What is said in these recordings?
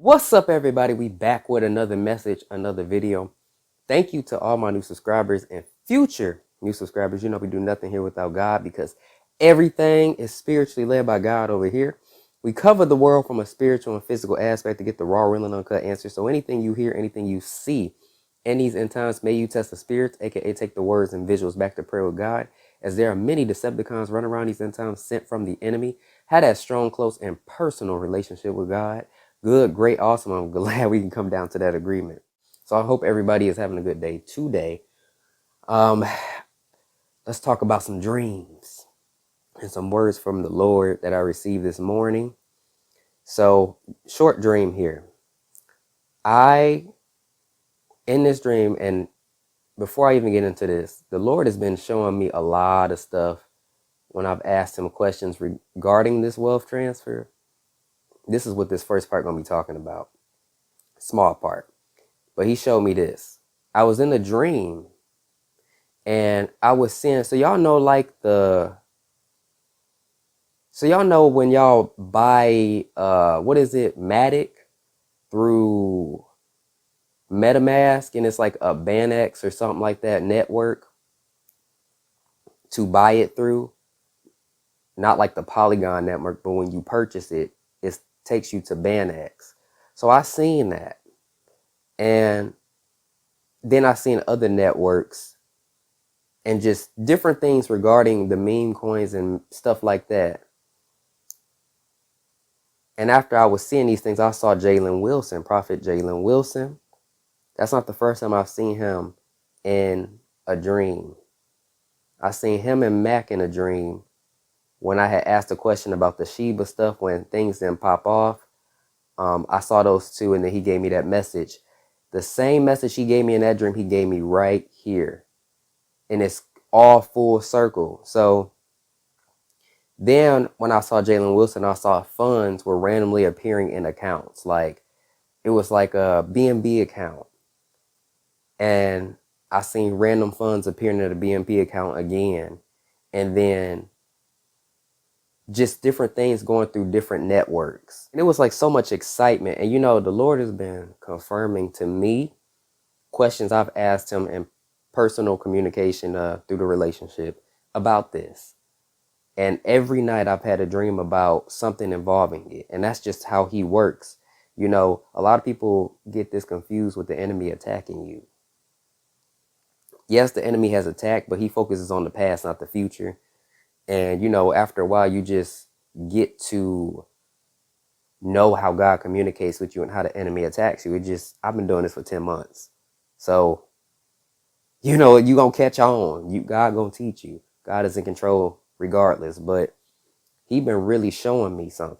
What's up, everybody? We back with another message, another video. Thank you to all my new subscribers and future new subscribers. You know, we do nothing here without God because everything is spiritually led by God over here. We cover the world from a spiritual and physical aspect to get the raw, real, and uncut answers. So anything you hear, anything you see in these end times, may you test the spirits, aka take the words and visuals back to prayer with God, as there are many Decepticons running around these end times sent from the enemy. Had that strong, close, and personal relationship with God. Good, great, awesome. I'm glad we can come down to that agreement. So I hope everybody is having a good day today. Let's talk about some dreams and some words from the Lord that I received this morning. So, short dream here. In this dream, and before I even get into this, the Lord has been showing me a lot of stuff when I've asked him questions regarding this wealth transfer. This is what this first part going to be talking about. Small part. But he showed me this. I was in a dream and I was seeing, so y'all know when y'all buy, what is it? Matic through MetaMask, and it's like a BanX or something like that network to buy it through. Not like the Polygon network, but when you purchase it, it takes you to BanX. So I seen that. And then I seen other networks and just different things regarding the meme coins and stuff like that. And after I was seeing these things, I saw Jalen Wilson, Prophet Jalen Wilson. That's not the first time I've seen him in a dream. I seen him and Mac in a dream when I had asked a question about the Sheba stuff when things didn't pop off. I saw those two, and then he gave me that message. The same message he gave me in that dream, he gave me right here. And it's all full circle. So then when I saw Jalen Wilson, I saw funds were randomly appearing in accounts. Like it was like a BNB account. And I seen random funds appearing in a BNB account again. And then just different things going through different networks. And it was like so much excitement. And you know, the Lord has been confirming to me questions I've asked him in personal communication through the relationship about this. And every night I've had a dream about something involving it. And that's just how he works. You know, a lot of people get this confused with the enemy attacking you. Yes, the enemy has attacked, but he focuses on the past, not the future. And, you know, after a while, you just get to know how God communicates with you and how the enemy attacks you. I've been doing this for 10 months. So, you know, you going to catch on. God going to teach you. God is in control regardless. But he been really showing me some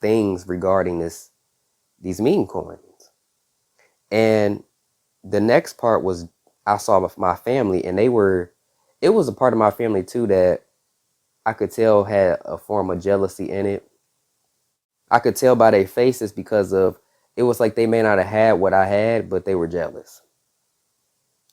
things regarding these meme coins. And the next part was I saw my family, and it was a part of my family too that I could tell had a form of jealousy in it. I could tell by their faces because it was like they may not have had what I had, but they were jealous.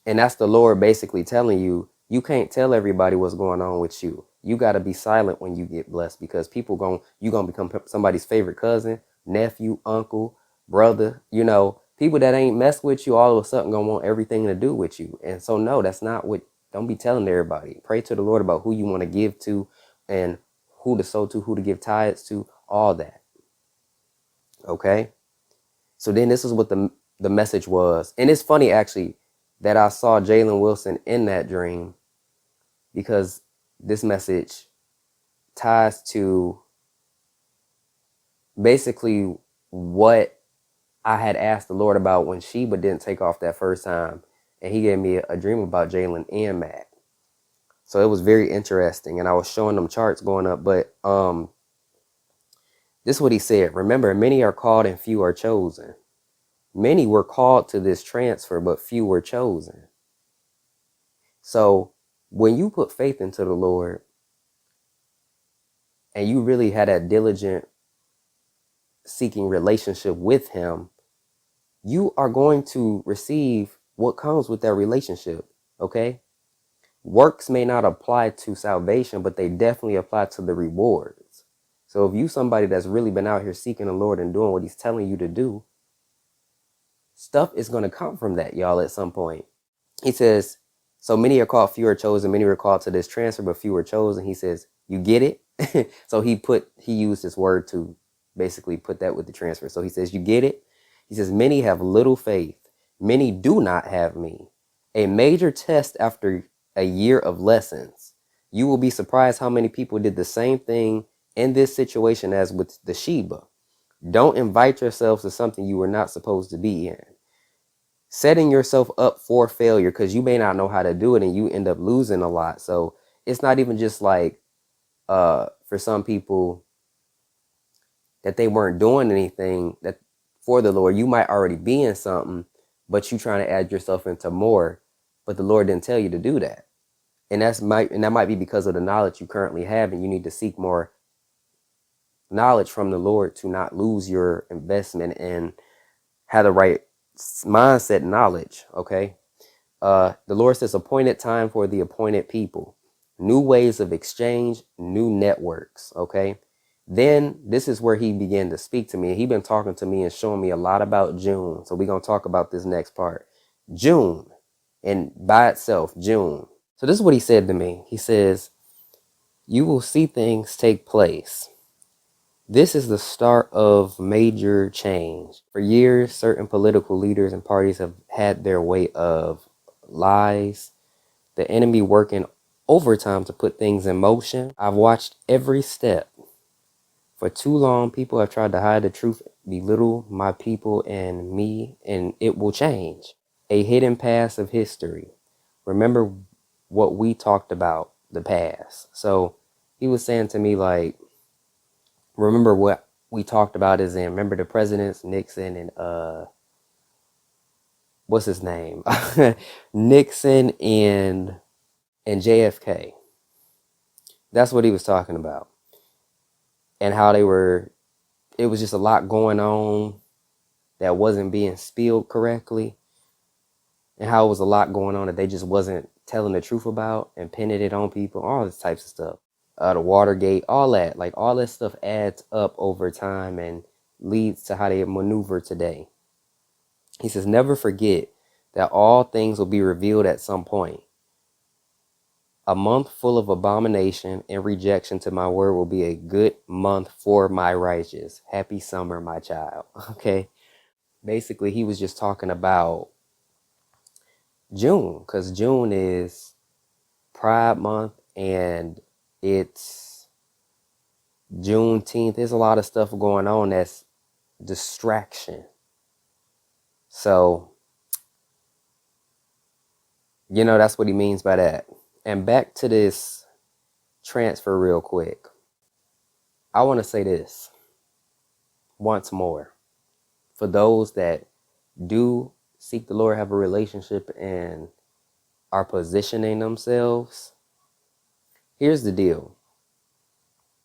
And that's the Lord basically telling you, you can't tell everybody what's going on with you. You got to be silent when you get blessed, because you're going to become somebody's favorite cousin, nephew, uncle, brother. You know, people that ain't mess with you all of a sudden going to want everything to do with you. And so, no, that's not don't be telling everybody. Pray to the Lord about who you want to give to and who to sow to, who to give tithes to, all that. Okay? So then this is what the message was. And it's funny, actually, that I saw Jalen Wilson in that dream, because this message ties to basically what I had asked the Lord about when Sheba didn't take off that first time. And he gave me a dream about Jalen and Matt. So it was very interesting. And I was showing them charts going up. But this is what he said. Remember, many are called and few are chosen. Many were called to this transfer, but few were chosen. So when you put faith into the Lord and you really had that diligent seeking relationship with him, you are going to receive what comes with that relationship. Okay? Works may not apply to salvation, but they definitely apply to the rewards. So if you somebody that's really been out here seeking the Lord and doing what he's telling you to do, stuff is going to come from that, y'all, at some point. He says, so many are called, few are chosen. Many were called to this transfer, but few were chosen. He says, you get it? So he used this word to basically put that with the transfer. So he says, you get it? He says, many have little faith. Many do not have me. A major test after a year of lessons. You will be surprised how many people did the same thing in this situation as with the Sheba. Don't invite yourselves to something you were not supposed to be in. Setting yourself up for failure because you may not know how to do it and you end up losing a lot. So it's not even just like for some people that they weren't doing anything that for the Lord. You might already be in something, but you trying to add yourself into more, but the Lord didn't tell you to do that. And that might be because of the knowledge you currently have, and you need to seek more knowledge from the Lord to not lose your investment and have the right mindset knowledge. Okay. The Lord says appointed time for the appointed people, new ways of exchange, new networks. Okay. Then this is where he began to speak to me. He's been talking to me and showing me a lot about June. So we're going to talk about this next part. June, and by itself, June. So this is what he said to me. He says, you will see things take place. This is the start of major change. For years, certain political leaders and parties have had their way of lies, the enemy working overtime to put things in motion. I've watched every step. For too long, people have tried to hide the truth, belittle my people and me, and it will change. A hidden past of history. Remember what we talked about, the past. So he was saying to me, like, remember what we talked about is in, remember the presidents, Nixon and what's his name? Nixon and JFK. That's what he was talking about. And how it was just a lot going on that wasn't being spilled correctly. And how it was a lot going on that they just wasn't telling the truth about and pinning it on people, all this types of stuff. The Watergate, all that. Like all that stuff adds up over time and leads to how they maneuver today. He says, never forget that all things will be revealed at some point. A month full of abomination and rejection to my word will be a good month for my righteous. Happy summer, my child. Okay. Basically, he was just talking about June, because June is Pride Month and it's Juneteenth. There's a lot of stuff going on that's distraction. So, that's what he means by that. And back to this transfer real quick. I want to say this once more. For those that do seek the Lord, have a relationship, and are positioning themselves, here's the deal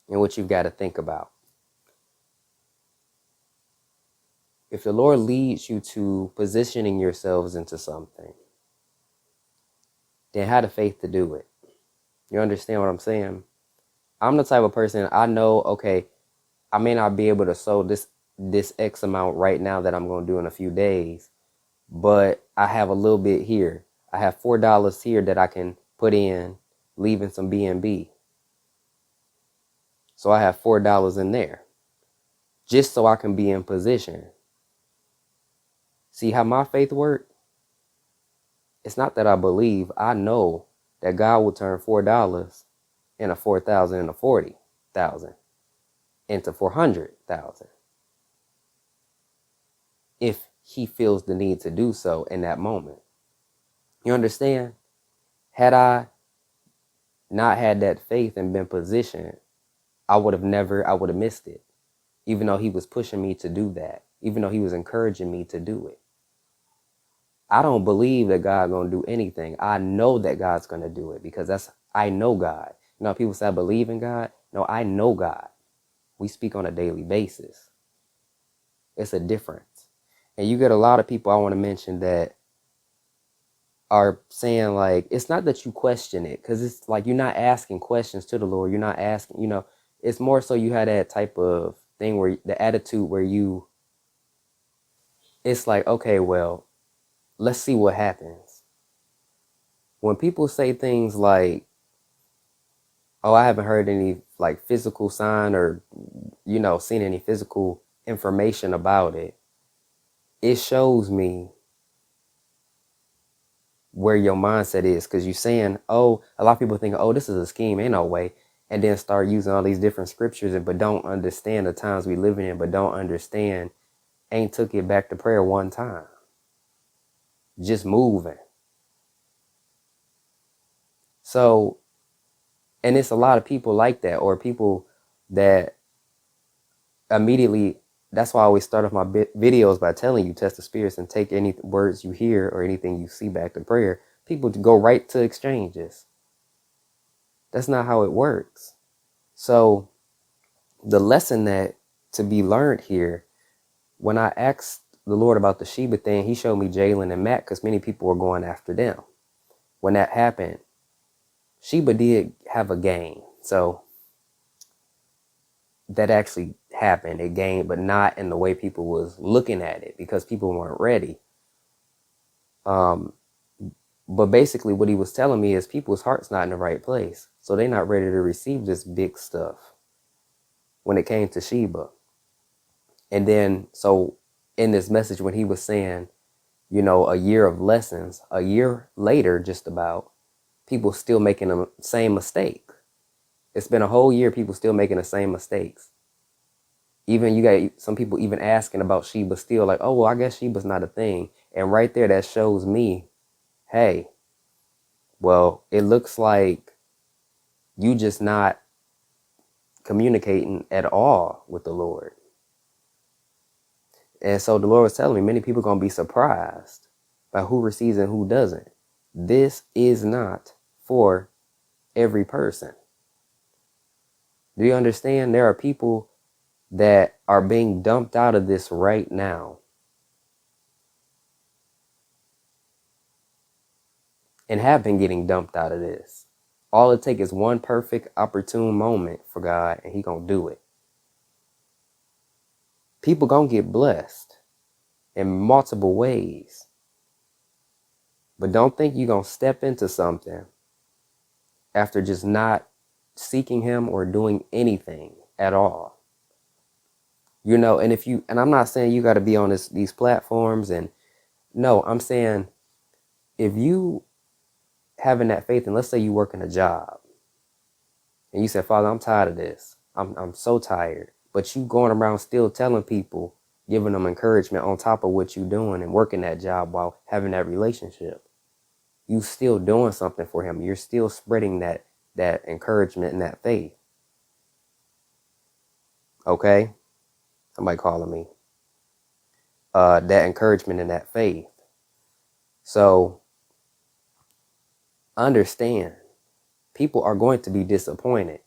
and what you've got to think about. If the Lord leads you to positioning yourselves into something, then have the faith to do it. You understand what I'm saying? I'm the type of person, I know, okay, I may not be able to sow this X amount right now that I'm going to do in a few days, but I have a little bit here. I have $4 here that I can put in, leaving some B&B. So I have $4 in there, just so I can be in position. See how my faith works? It's not that I believe. I know that God will turn $4 into 4,000 into 40,000 into 400,000 if he feels the need to do so in that moment. You understand? Had I not had that faith and been positioned, I would have missed it. Even though he was pushing me to do that, even though he was encouraging me to do it. I don't believe that God's going to do anything. I know that God's going to do it because I know God. People say I believe in God. No, I know God. We speak on a daily basis. It's a difference. And you get a lot of people I want to mention that are saying, like, it's not that you question it, because it's like you're not asking questions to the Lord. You're not asking, it's more so you had that type of thing where the attitude where you it's like, okay, well, let's see what happens. When people say things like, oh, I haven't heard any like physical sign or, seen any physical information about it, it shows me where your mindset is. Because you're saying, oh, a lot of people think, oh, this is a scheme, ain't no way. And then start using all these different scriptures, but don't understand the times we live in, but don't understand, ain't took it back to prayer one time. Just moving. So, and it's a lot of people like that, or people that immediately, that's why I always start off my videos by telling you, test the spirits and take any words you hear or anything you see back to prayer. People to go right to exchanges. That's not how it works. So the lesson that to be learned here, when I asked the Lord about the Sheba thing, he showed me Jalen and Matt, because many people were going after them. When that happened, Sheba did have a gain. So that actually happened. It gained, but not in the way people was looking at it, because people weren't ready. But basically what he was telling me is people's heart's not in the right place. So they're not ready to receive this big stuff when it came to Sheba. And then, so in this message, when he was saying, a year of lessons, a year later, just about, people still making the same mistake. It's been a whole year, people still making the same mistakes. Even you got some people even asking about Sheba still, like, oh, well, I guess Sheba's not a thing. And right there, that shows me, hey, well, it looks like you just not communicating at all with the Lord. And so the Lord was telling me, many people are going to be surprised by who receives and who doesn't. This is not for every person. Do you understand? There are people that are being dumped out of this right now and have been getting dumped out of this. All it takes is one perfect opportune moment for God, and he gonna do it. People gonna get blessed in multiple ways. But don't think you're gonna step into something after just not seeking him or doing anything at all. And I'm not saying you got to be on these platforms, and no, I'm saying if you having that faith, and let's say you work in a job and you said, Father, I'm tired of this. I'm so tired. But you going around still telling people, giving them encouragement on top of what you're doing and working that job while having that relationship. You still doing something for him. You're still spreading that encouragement and that faith. Okay? Somebody calling me. That encouragement and that faith. So understand, people are going to be disappointed.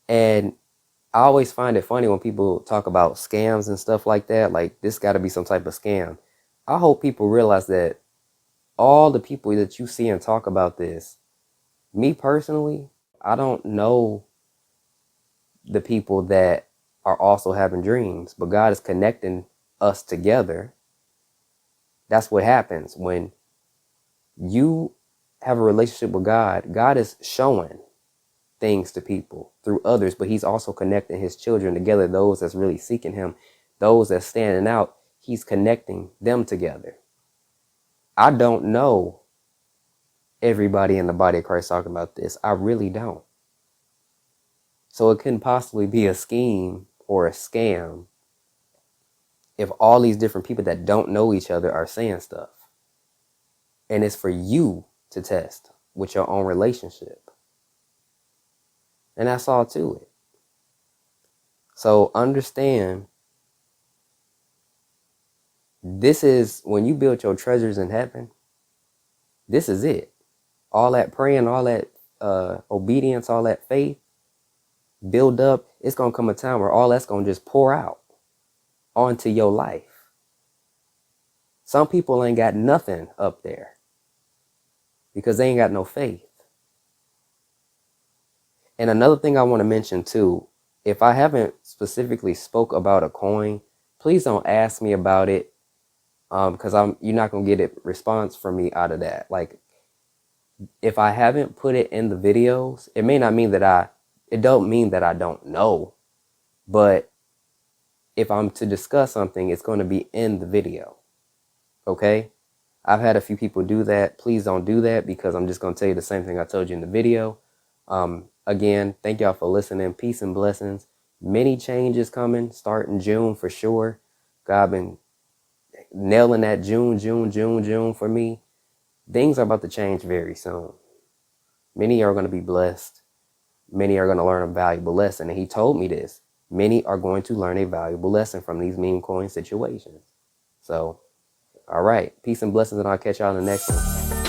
And I always find it funny when people talk about scams and stuff like that. Like, this got to be some type of scam. I hope people realize that all the people that you see and talk about this, me personally, I don't know the people that are also having dreams, but God is connecting us together. That's what happens when you have a relationship with God. God is showing things to people through others, but he's also connecting his children together. Those that's really seeking him, those that's standing out, he's connecting them together. I don't know everybody in the body of Christ talking about this. I really don't. So it couldn't possibly be a scheme or a scam if all these different people that don't know each other are saying stuff. And it's for you to test with your own relationship. And that's all to it. So understand, this is when you build your treasures in heaven, this is it. All that praying, all that obedience, all that faith, build up. It's going to come a time where all that's going to just pour out onto your life. Some people ain't got nothing up there because they ain't got no faith. And another thing I want to mention too, if I haven't specifically spoke about a coin, please don't ask me about it, because you're not gonna get a response from me out of that. Like, if I haven't put it in the videos, it may not mean that it don't mean that I don't know, but if I'm to discuss something, it's going to be in the video. Okay? I've had a few people do that. Please don't do that, because I'm just going to tell you the same thing I told you in the video. Again, thank y'all for listening. Peace and blessings. Many changes coming, starting June for sure. God been nailing that June for me. Things are about to change very soon. Many are going to be blessed. Many are going to learn a valuable lesson. And he told me this. Many are going to learn a valuable lesson from these meme coin situations. So, all right. Peace and blessings, and I'll catch y'all in the next one.